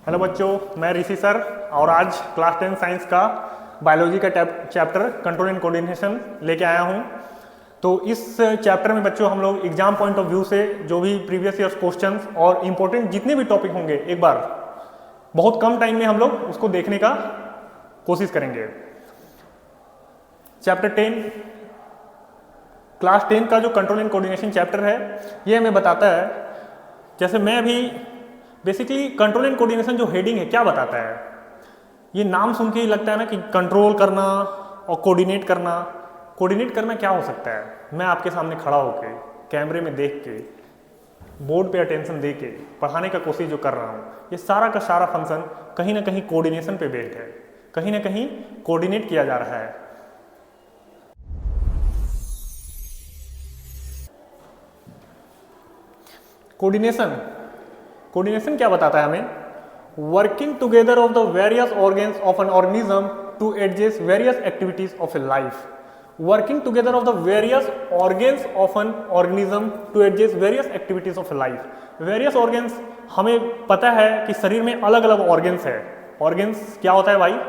Hello बच्चों, मैं ऋषि sir और आज क्लास 10 साइंस का बायोलॉजी का चैप्टर कंट्रोल एंड कोऑर्डिनेशन लेके आया हूँ। तो इस चैप्टर में बच्चों हम लोग एग्जाम पॉइंट ऑफ व्यू से जो भी प्रीवियस ईयर्स क्वेश्चंस और इम्पोर्टेंट जितने भी टॉपिक होंगे एक बार बहुत कम टाइम में हम लोग उसको देखने का कोशिश करेंगे। चैप्टर 10 क्लास 10 का जो कंट्रोल एंड कोऑर्डिनेशन चैप्टर है ये हमें बताता है, जैसे मैं अभी बेसिकली कंट्रोल एंड कोऑर्डिनेशन जो हेडिंग है क्या बताता है, ये नाम सुन के ही लगता है ना कि कंट्रोल करना और कोऑर्डिनेट करना। कोऑर्डिनेट करना क्या हो सकता है? मैं आपके सामने खड़ा होके कैमरे में देख के बोर्ड पे अटेंशन दे के पढ़ाने का कोशिश जो कर रहा हूँ, ये सारा का सारा फंक्शन कहीं ना कहीं कोऑर्डिनेशन पे बेस्ड है, कहीं ना कहीं कोऑर्डिनेट किया जा रहा है। कोऑर्डिनेशन क्या बताता है हमें? Working together of the various organs of an organism to adjust various activities of a life. Working together of the various organs of an organism to adjust various activities of a life. Various organs, हमें पता है कि शरीर में अलग अलग organs है। Organs क्या होता है भाई?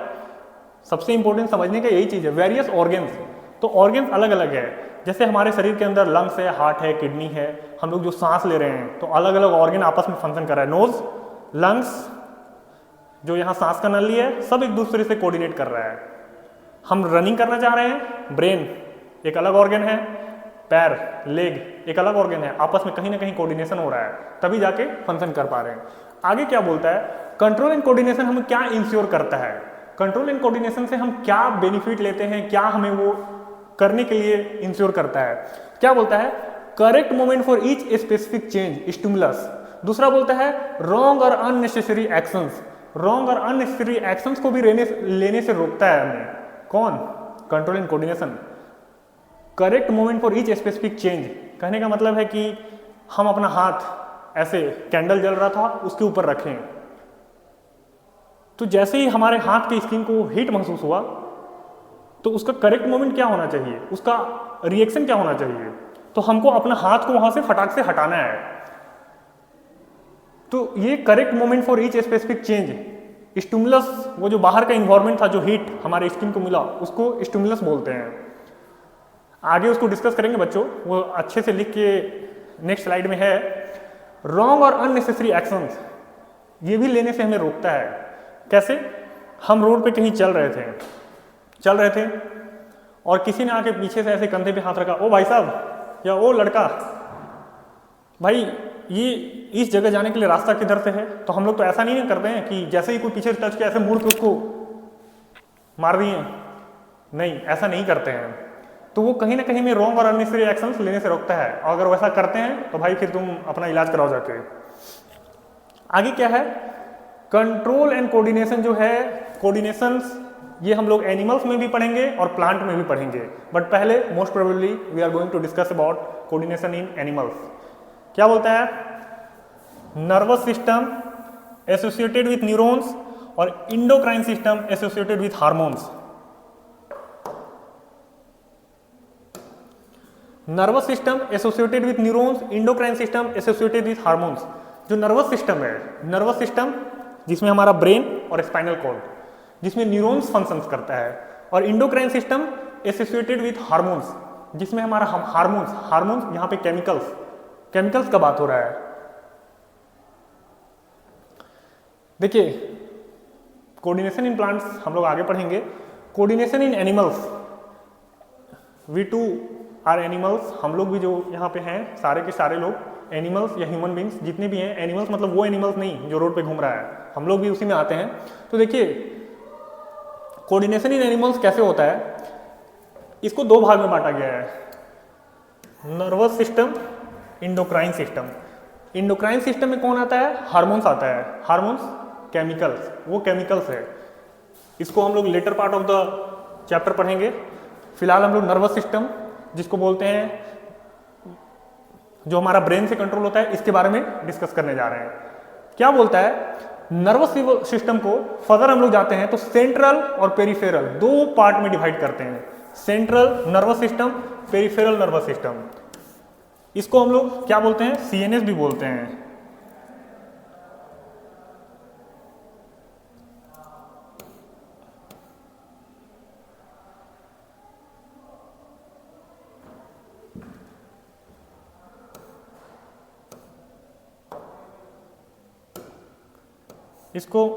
सबसे इंपॉर्टेंट समझने का यही चीज है, वेरियस ऑर्गन्स। तो ऑर्गन्स अलग अलग है, जैसे हमारे शरीर के अंदर लंग्स है, हार्ट है, किडनी है, हम लोग जो सांस ले रहे हैं तो अलग अलग ऑर्गन आपस में फंक्शन कर रहा है। नोज, लंग्स, जो यहाँ सांस का नली है, सब एक दूसरे से कोऑर्डिनेट कर रहा है। हम रनिंग करना चाह रहे हैं, ब्रेन एक अलग ऑर्गन है, पैर, लेग एक अलग ऑर्गन है, आपस में कहीं ना कहीं कोऑर्डिनेशन हो रहा है, तभी जाके फंक्शन कर पा रहे हैं। आगे क्या बोलता है? कंट्रोल एंड कोऑर्डिनेशन हमें क्या इंश्योर करता है? कंट्रोल एंड कोऑर्डिनेशन से हम क्या बेनिफिट लेते हैं, क्या हमें वो करने के लिए इंश्योर करता है? क्या बोलता है? Correct moment for each specific change stimulus. दूसरा बोलता है रॉन्ग और अननेसेसरी एक्शंस। रॉन्ग और अननेसेसरी एक्शंस को भी लेने से रोकता है हमें। कौन? Control and coordination. Correct moment for each specific change कहने का मतलब है कि हम अपना हाथ ऐसे कैंडल जल रहा था उसके ऊपर रखें, तो जैसे ही हमारे हाथ की स्किन को हीट महसूस हुआ तो उसका करेक्ट मोमेंट क्या होना चाहिए, उसका रिएक्शन क्या होना चाहिए? तो हमको अपना हाथ को वहां से फटाक से हटाना है। तो ये correct moment for each specific change stimulus, वो जो बाहर का इन्वायरमेंट था, जो हीट हमारे स्किन को मिला, उसको स्टिमुलस बोलते हैं। आगे उसको डिस्कस करेंगे बच्चों, वो अच्छे से लिख के नेक्स्ट स्लाइड में है। रॉन्ग और अननेसेसरी एक्शंस, ये भी लेने से हमें रोकता है। कैसे? हम रोड पे कहीं चल रहे थे और किसी ने आके पीछे से ऐसे कंधे पे हाथ रखा, ओ भाई साहब या ओ लड़का, भाई ये इस जगह जाने के लिए रास्ता किधर से है? तो हम लोग तो ऐसा नहीं करते हैं कि जैसे ही कोई पीछे टच किया ऐसे मुड़ के उसको मार दिए, नहीं, ऐसा नहीं करते हैं। तो वो कहीं ना कहीं में रॉन्ग और अननेसेसरी एक्शंस लेने से रोकता है, और अगर वैसा करते हैं तो भाई फिर तुम अपना इलाज कराओ जाके। आगे क्या है? कंट्रोल एंड कोऑर्डिनेशन जो है, कोऑर्डिनेशंस ये हम लोग एनिमल्स में भी पढ़ेंगे और प्लांट में भी पढ़ेंगे, बट पहले most probably we are going to discuss about coordination in animals. क्या बोलता है? Nervous system associated with neurons और endocrine system associated with hormones. Nervous system associated with neurons, endocrine system associated with hormones. जो nervous system है, nervous system जिसमें हमारा brain और spinal cord, जिसमें न्यूरॉन्स फंक्शंस करता है, और endocrine system associated with hormones, जिसमें हमारा हार्मोन्स यहाँ पे केमिकल्स का बात हो रहा है। देखिए, कोऑर्डिनेशन इन प्लांट्स हम लोग आगे पढ़ेंगे। Coordination in animals, we too are animals, हम लोग भी जो यहाँ पे हैं सारे के सारे लोग एनिमल्स या ह्यूमन बींग्स जितने भी हैं, एनिमल्स मतलब वो एनिमल्स नहीं जो रोड पे घूम रहा है, हम लोग भी उसी में आते हैं। तो देखिए, कोऑर्डिनेशन इन एनिमल्स कैसे होता है? इसको दो भाग में बांटा गया है, nervous system, endocrine system. Endocrine system में कौन आता है? हार्मोन्स आता है। हार्मोन्स केमिकल्स, वो केमिकल्स है। इसको हम लोग later part of the chapter पढ़ेंगे। फिलहाल हम लोग नर्वस सिस्टम, जिसको बोलते हैं जो हमारा ब्रेन से कंट्रोल होता है, इसके बारे में डिस्कस करने जा रहे हैं। क्या बोलता है? नर्वस सिस्टम को फर्दर हम लोग जाते हैं तो सेंट्रल और पेरिफेरल दो पार्ट में डिवाइड करते हैं। Central nervous system, peripheral nervous system. इसको हम लोग क्या बोलते हैं? सीएनएस भी बोलते हैं। इसको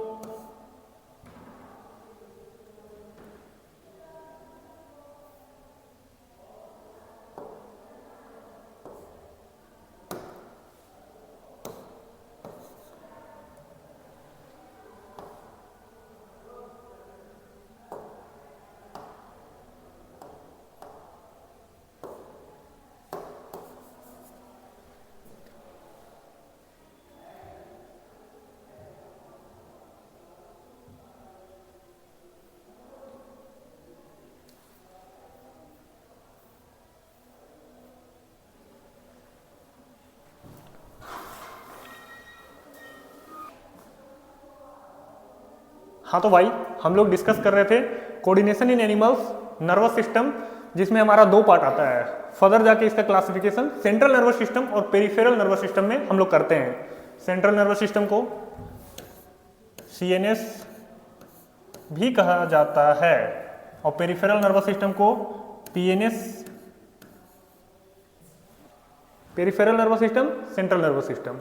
हाँ तो भाई हम लोग डिस्कस कर रहे थे coordination in animals nervous system, जिसमें हमारा दो पार्ट आता है। फर्दर जाके इसका क्लासिफिकेशन सेंट्रल नर्वस सिस्टम और पेरिफेरल नर्वस सिस्टम में हम लोग करते हैं। सेंट्रल नर्वस सिस्टम को सीएनएस भी कहा जाता है और पेरिफेरल नर्वस सिस्टम को PNS. Peripheral nervous system, central nervous system.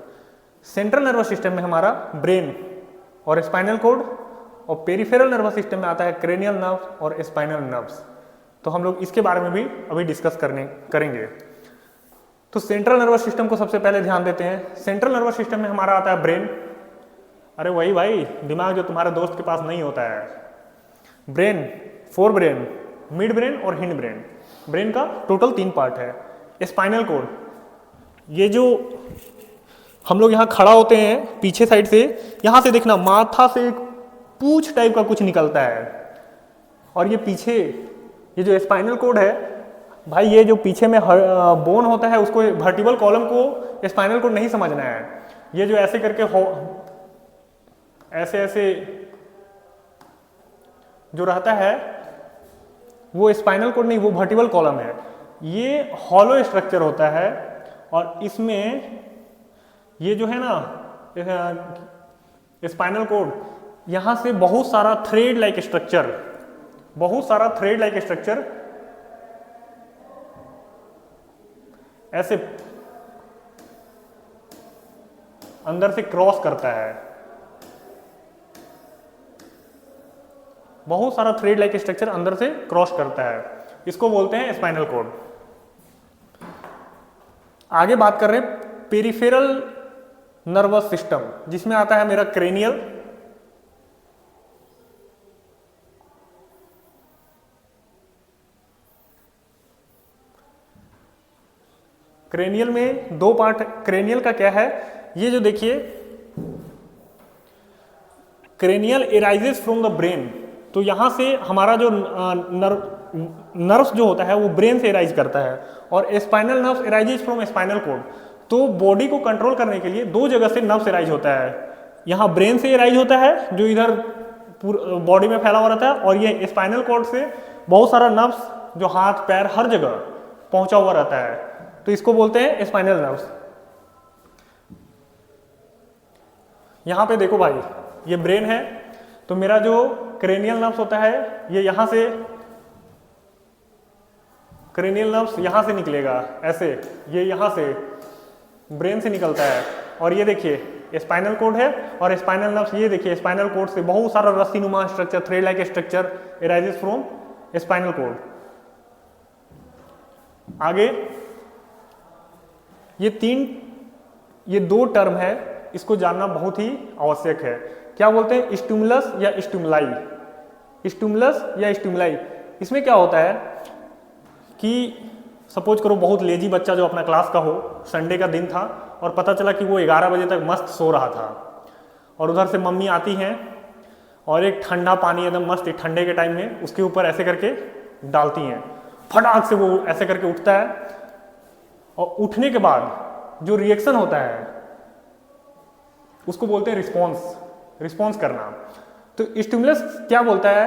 Central nervous system में हमारा ब्रेन और स्पाइनल कोड, और पेरिफेरल नर्वस सिस्टम में आता है क्रेनियल नर्व्स और स्पाइनल नर्व्स। तो हम लोग इसके बारे में भी अभी डिस्कस करेंगे। तो सेंट्रल नर्वस सिस्टम को सबसे पहले ध्यान देते हैं। सेंट्रल नर्वस सिस्टम में हमारा आता है ब्रेन। अरे वही भाई दिमाग जो तुम्हारे दोस्त के पास नहीं होता है। Brain, fore brain, mid brain और हिंड ब्रेन। ब्रेन का टोटल 3 पार्ट है। स्पाइनल कोड, ये जो हम लोग यहाँ खड़ा होते हैं पीछे साइड से, यहाँ से देखना माथा से एक पूंछ टाइप का कुछ निकलता है, और ये पीछे ये जो स्पाइनल कोड है भाई, ये जो पीछे में बोन होता है उसको, वर्टिबल कॉलम को स्पाइनल कोड नहीं समझना है। ये जो ऐसे करके ऐसे ऐसे जो रहता है वो स्पाइनल कोड नहीं, वो वर्टिबल कॉलम है। ये हॉलो स्ट्रक्चर होता है और इसमें ये जो है ना स्पाइनल कोड, यहां से बहुत सारा थ्रेड लाइक स्ट्रक्चर, ऐसे अंदर से क्रॉस करता है। बहुत सारा थ्रेड लाइक स्ट्रक्चर अंदर से क्रॉस करता है, इसको बोलते हैं स्पाइनल कोड। आगे बात कर रहे हैं पेरिफेरल नर्वस सिस्टम, जिसमें आता है मेरा क्रेनियल। क्रेनियल में 2 पार्ट। क्रेनियल का क्या है, ये जो देखिए cranial arises from the brain, तो यहां से हमारा जो नर्व्स जो होता है वो ब्रेन से एराइज करता है, और spinal nerves arises from spinal cord. तो बॉडी को कंट्रोल करने के लिए 2 जगह से नर्व्स एराइज होता है। यहाँ ब्रेन से एराइज होता है जो इधर बॉडी में फैला हुआ रहता है, और ये स्पाइनल कोड से बहुत सारा नर्व्स जो हाथ पैर हर जगह पहुंचा हुआ रहता है, तो इसको बोलते हैं स्पाइनल नर्व्स। यहाँ पे देखो भाई, ये ब्रेन है, तो मेरा जो क्रेनियल नर्व्स होता है ये यहाँ से, क्रेनियल नर्व्स यहाँ से निकलेगा ऐसे, ये यहाँ से ब्रेन से निकलता है, और ये देखिए स्पाइनल कोड है, और स्पाइनल नर्व्स ये देखिए स्पाइनल कोड से बहुत सारा रस्सी नुमा structure, thread like structure arises from spinal cord. आगे ये 2 टर्म है, इसको जानना बहुत ही आवश्यक है। क्या बोलते हैं, स्टिमुलस या स्टिमुलाई। स्टिमुलस या स्टिमुलाई, इसमें क्या होता है कि सपोज करो बहुत लेजी बच्चा जो अपना क्लास का हो, संडे का दिन था और पता चला कि वो 11 बजे तक मस्त सो रहा था, और उधर से मम्मी आती हैं और एक ठंडा पानी एकदम मस्त ठंडे के टाइम में उसके ऊपर ऐसे करके डालती हैं, फटाक से वो ऐसे करके उठता है, और उठने के बाद जो रिएक्शन होता है उसको बोलते हैं रिस्पॉन्स करना। तो स्टिमुलस क्या बोलता है,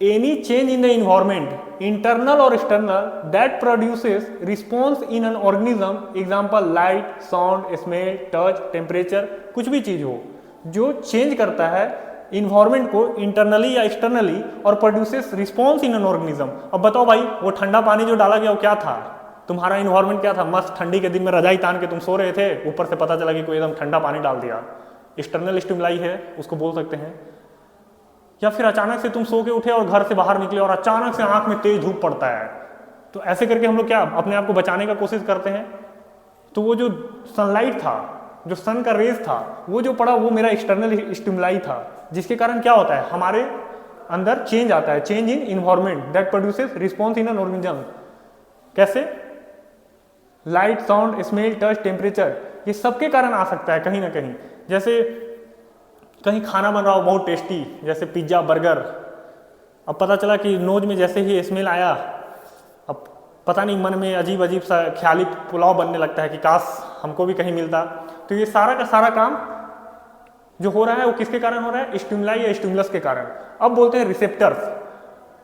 any change in the environment internal और external that produces response in an organism, example light, sound, smell, touch, temperature, कुछ भी चीज हो जो चेंज करता है इन्वायरमेंट को इंटरनली या एक्सटर्नली और produces response in an organism. अब बताओ भाई, वो ठंडा पानी जो डाला गया वो क्या था, तुम्हारा इन्वायरमेंट क्या था, मस्त ठंडी के दिन में रजाई तान के तुम सो रहे थे, ऊपर से पता चला कि कोई एकदम ठंडा पानी डाल दिया, एक्सटर्नल स्टिमुलाई है उसको बोल सकते हैं। या फिर अचानक से तुम सो के उठे और घर से बाहर निकले और अचानक से आंख में तेज धूप पड़ता है, तो ऐसे करके हम लोग क्या अपने आप को बचाने का कोशिश करते हैं। तो वो जो सनलाइट था, जो सन का रेज था, वो जो पड़ा वो मेरा एक्सटर्नल स्टिमुलाई था, जिसके कारण क्या होता है हमारे अंदर चेंज आता है, change in environment that produces response in an organism. कैसे? Light, sound, smell, touch, temperature, ये सबके कारण आ सकता है कहीं ना कहीं। जैसे कहीं खाना बन रहा हो बहुत टेस्टी, जैसे पिज्ज़ा, बर्गर, अब पता चला कि नोज में जैसे ही स्मेल आया, अब पता नहीं मन में अजीब अजीब सा ख्याली पुलाव बनने लगता है कि काश हमको भी कहीं मिलता। तो ये सारा का सारा काम जो हो रहा है वो किसके कारण हो रहा है? स्टिमुलाई या स्टिमुलस के कारण। अब बोलते हैं रिसेप्टर्स।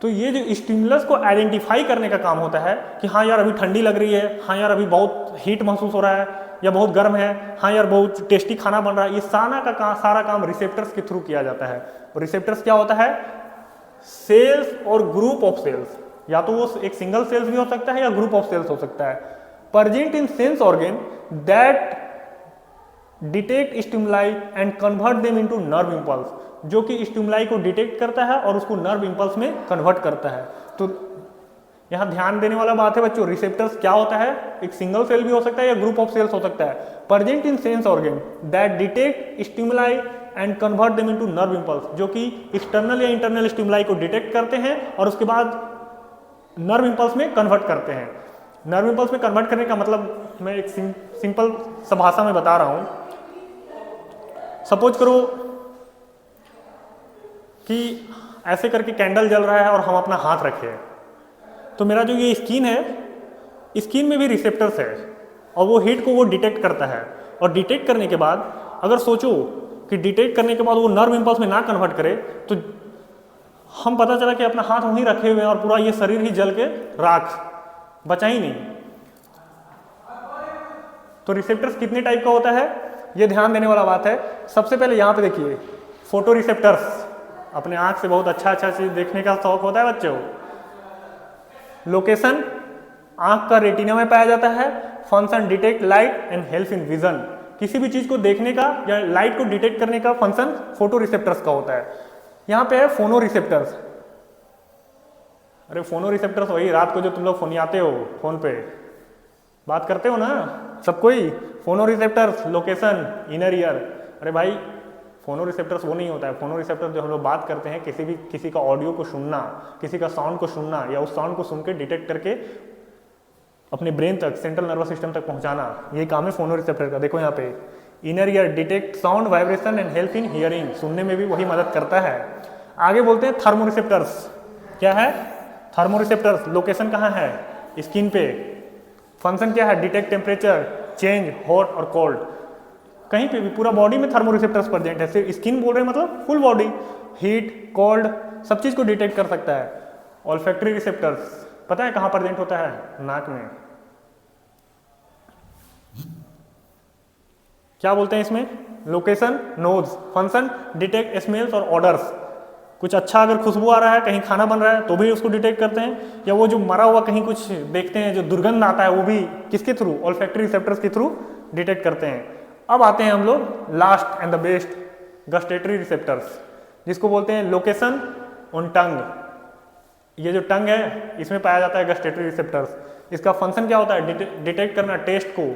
तो ये जो स्टिमुलस को आइडेंटिफाई करने का काम होता है कि हाँ यार अभी ठंडी लग रही है, हाँ यार अभी बहुत हीट महसूस हो रहा है या बहुत गर्म है, हाँ यार बहुत टेस्टी खाना बन रहा है, ये सारा काम रिसेप्टर्स के थ्रू किया जाता है। और रिसेप्टर्स क्या होता है? सेल्स और ग्रुप ऑफ सेल्स, या तो वो एक सिंगल सेल्स भी हो सकता है या ग्रुप ऑफ सेल्स हो सकता है, present in sense organ that detect stimuli and convert them into nerve impulse, जो कि स्टिमुलाई को डिटेक्ट करता है और उसको नर्व इंपल्स में कन्वर्ट करता है। तो यहाँ ध्यान देने वाला बात है बच्चों, रिसेप्टर्स क्या होता है? एक सिंगल सेल भी हो सकता है या ग्रुप ऑफ सेल्स हो सकता है, present in sense organ that detect stimuli and convert them into nerve impulse, जो कि एक्सटर्नल या इंटरनल स्टिमुलाई को डिटेक्ट करते हैं और उसके बाद नर्व इंपल्स में कन्वर्ट करते हैं। नर्व इंपल्स में कन्वर्ट करने का मतलब मैं एक सिंपल सा भाषा में बता रहा हूं। सपोज करो कि ऐसे करके कैंडल जल रहा है और हम अपना हाथ रखे, तो मेरा जो ये स्किन है, स्किन में भी रिसेप्टर्स है और वो हीट को वो डिटेक्ट करता है। और डिटेक्ट करने के बाद अगर सोचो कि डिटेक्ट करने के बाद वो नर्व इंपल्स में ना कन्वर्ट करे, तो हम पता चला कि अपना हाथ वहीं रखे हुए हैं और पूरा ये शरीर ही जल के राख, बचा ही नहीं। तो रिसेप्टर्स कितने टाइप का होता है ये ध्यान देने वाला बात है। सबसे पहले यहाँ पे देखिए फोटो रिसेप्टर्स, अपने आंख से बहुत अच्छा चीज देखने का शौक होता है बच्चों। लोकेशन आंख का रेटिना में पाया जाता है। Function detect light and help in vision, किसी भी चीज को देखने का या लाइट को डिटेक्ट करने का फंक्शन फोटो रिसेप्टर्स का होता है। यहाँ पे है फोनो रिसेप्टर्स। अरे फोनो रिसेप्टर्स वही रात को जो तुम लोग फोनियाते हो, फोन पे बात करते हो ना सब कोई, फोनो रिसेप्टर्स, लोकेशन, इनर ईयर। अरे भाई फोनो रिसेप्टर्स वो नहीं होता है। फोनो रिसेप्टर जो हम लोग बात करते हैं किसी का ऑडियो को सुनना, किसी का साउंड को सुनना या उस साउंड को सुन के डिटेक्ट करके अपने ब्रेन तक, सेंट्रल नर्वस सिस्टम तक पहुंचाना, ये काम है फोनो रिसेप्टर का। देखो यहाँ पे inner ear detect sound, vibration and help in hearing, सुनने में भी वही मदद करता है। आगे बोलते हैं थर्मो रिसेप्टर्स। क्या है? Thermo receptors. लोकेशन कहाँ है? स्किन पे। फंक्शन क्या है? डिटेक्ट टेम्परेचर चेंज, हॉट और कोल्ड। कहीं पे भी पूरा बॉडी में थर्मो रिसेप्टर्स प्रेजेंट है। सिर्फ स्किन बोल रहे हैं मतलब फुल बॉडी, हीट, कोल्ड, सब चीज को डिटेक्ट कर सकता है। ऑल्फैक्टरी रिसेप्टर्स पता है कहाँ प्रेजेंट होता है? नाक में। क्या बोलते हैं इसमें? Location nose, function detect smells और ऑर्डर्स। कुछ अच्छा अगर खुशबू आ रहा है, कहीं खाना बन रहा है तो भी उसको डिटेक्ट करते हैं, या वो जो मरा हुआ कहीं कुछ देखते हैं जो दुर्गंध आता है वो भी किसके थ्रू? ऑल्फैक्टरी रिसेप्टर्स के थ्रू डिटेक्ट करते हैं। अब आते हैं हम लोग last and the best, gustatory receptors, जिसको बोलते हैं लोकेशन ऑन टंग। ये जो टंग है इसमें पाया जाता है गस्टेटरी रिसेप्टर्स। इसका फंक्शन क्या होता है? डिटेक्ट करना टेस्ट को,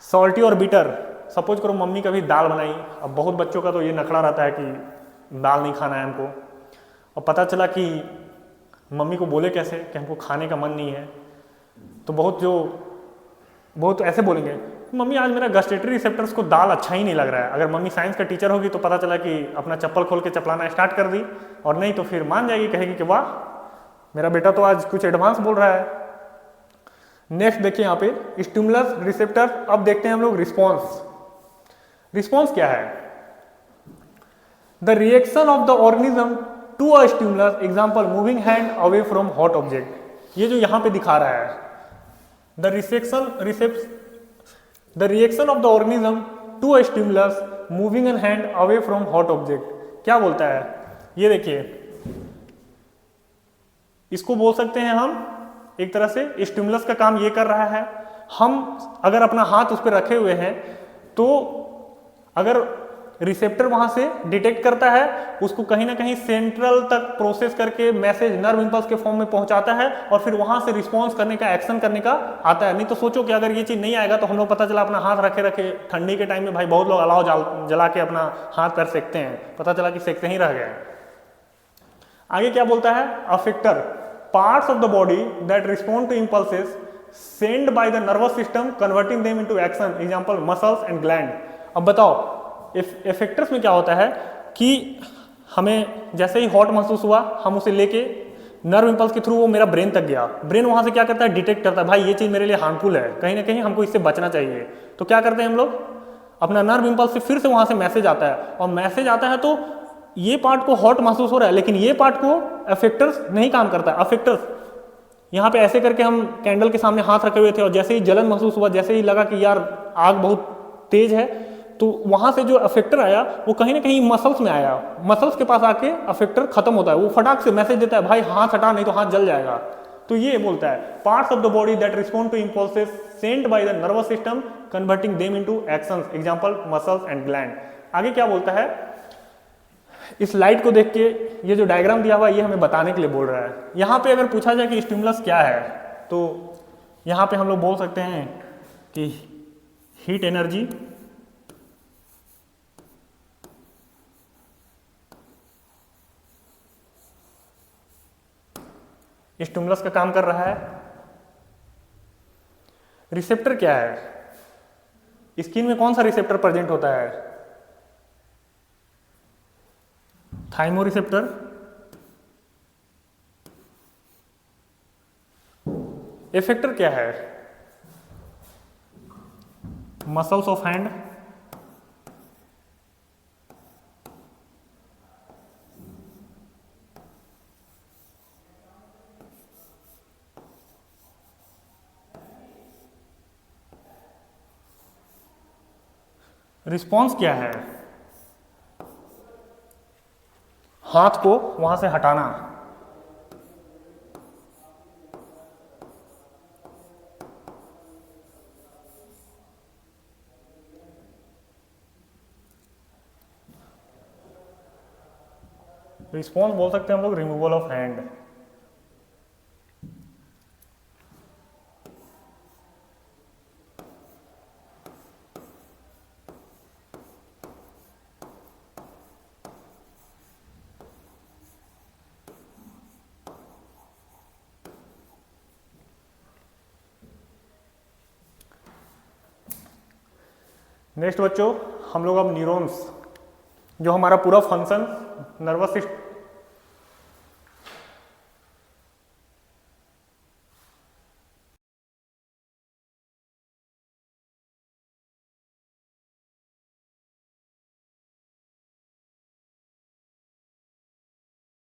सॉल्टी और बिटर। सपोज करो मम्मी कभी दाल बनाई, अब बहुत बच्चों का तो ये नखड़ा रहता है कि दाल नहीं खाना है हमको, और पता चला कि मम्मी को बोले कैसे कि हमको खाने का मन नहीं है, तो बहुत ऐसे बोलेंगे मम्मी आज मेरा गस्टेटरी रिसेप्टर्स को दाल अच्छा ही नहीं लग रहा है। अगर मम्मी साइंस का टीचर होगी तो पता चला कि अपना चप्पल खोल के चपलाना स्टार्ट कर दी, और नहीं तो फिर मान जाएगी, कहेगी कि वाह मेरा बेटा तो आज कुछ एडवांस बोल रहा है। नेक्स्ट देखिए यहाँ पे स्टिमुलस रिसेप्टर। अब देखते हैं हम लोग रिस्पॉन्स। रिस्पॉन्स क्या है? The reaction of the organism to a stimulus, example moving hand away from hot object. ये जो यहाँ पे दिखा रहा है the reaction of the organism to a stimulus moving an hand away from hot object, क्या बोलता है? ये देखिए, इसको बोल सकते हैं हम एक तरह से स्टिमुलस का काम ये कर रहा है। हम अगर अपना हाथ उस पर रखे हुए हैं तो अगर रिसेप्टर वहां से डिटेक्ट करता है, उसको कहीं ना कहीं सेंट्रल तक प्रोसेस करके मैसेज नर्व इंपल्स के फॉर्म में पहुंचाता है और फिर वहां से रिस्पॉन्स करने का, एक्शन करने का आता है। नहीं तो सोचो कि अगर ये चीज नहीं आएगा तो हम लोग पता चला अपना हाथ रखे रखे ठंडी के टाइम में भाई बहुत लोग अलाव जला के अपना हाथ पैर सेकते हैं, पता चला कि सेकते ही रह गए। आगे क्या बोलता है, effector parts of the body that respond to impulses send by the nervous system converting them into action, example muscles and gland. अब बताओ इफेक्टर्स में क्या होता है कि हमें जैसे ही हॉट महसूस हुआ, हम उसे लेके नर्व इंपल्स के थ्रू वो मेरा ब्रेन तक गया, ब्रेन वहां से क्या करता है, डिटेक्ट करता है भाई ये चीज मेरे लिए हार्मफुल है, कहीं ना कहीं हमको इससे बचना चाहिए। तो क्या करते हैं हम लोग, अपना नर्व इंपल्स से फिर से वहां से मैसेज आता है, और मैसेज आता है तो ये पार्ट को हॉट महसूस हो रहा है, लेकिन ये पार्ट को अफेक्टर्स नहीं काम करता है। अफेक्टर्स यहाँ पे ऐसे करके हम कैंडल के सामने हाथ रखे हुए थे और जैसे ही जलन महसूस हुआ, जैसे ही लगा कि यार आग बहुत तेज है, तो वहां से जो अफेक्टर आया वो कहीं ना कहीं मसल्स में आया, मसल्स के पास आके अफेक्टर खत्म होता है, वो फटाक से मैसेज देता है भाई हाथ हटा नहीं तो हाथ जल जाएगा। तो ये बोलता है parts of the body that respond to impulses sent by the nervous system converting them into actions, example muscles and gland. आगे क्या बोलता है, इस स्लाइड को देख के ये जो डायग्राम दिया हुआ है ये हमें बताने के लिए बोल रहा है। यहाँ पे अगर पूछा जाए कि स्टिमुलस क्या है, तो यहाँ पे हम लोग बोल सकते हैं कि हीट एनर्जी, स्टिमुलस का काम कर रहा है। रिसेप्टर क्या है, स्किन में कौन सा रिसेप्टर प्रेजेंट होता है, थाइमोरिसेप्टर। इफेक्टर क्या है, मसल्स ऑफ हैंड, रिस्पॉन्स क्या है, हाथ को वहां से हटाना। रिस्पॉन्स बोल सकते हैं हम लोग रिमूवल ऑफ हैंड। नेक्स्ट बच्चों, हम लोग अब न्यूरॉन्स, जो हमारा पूरा फंक्शन नर्वस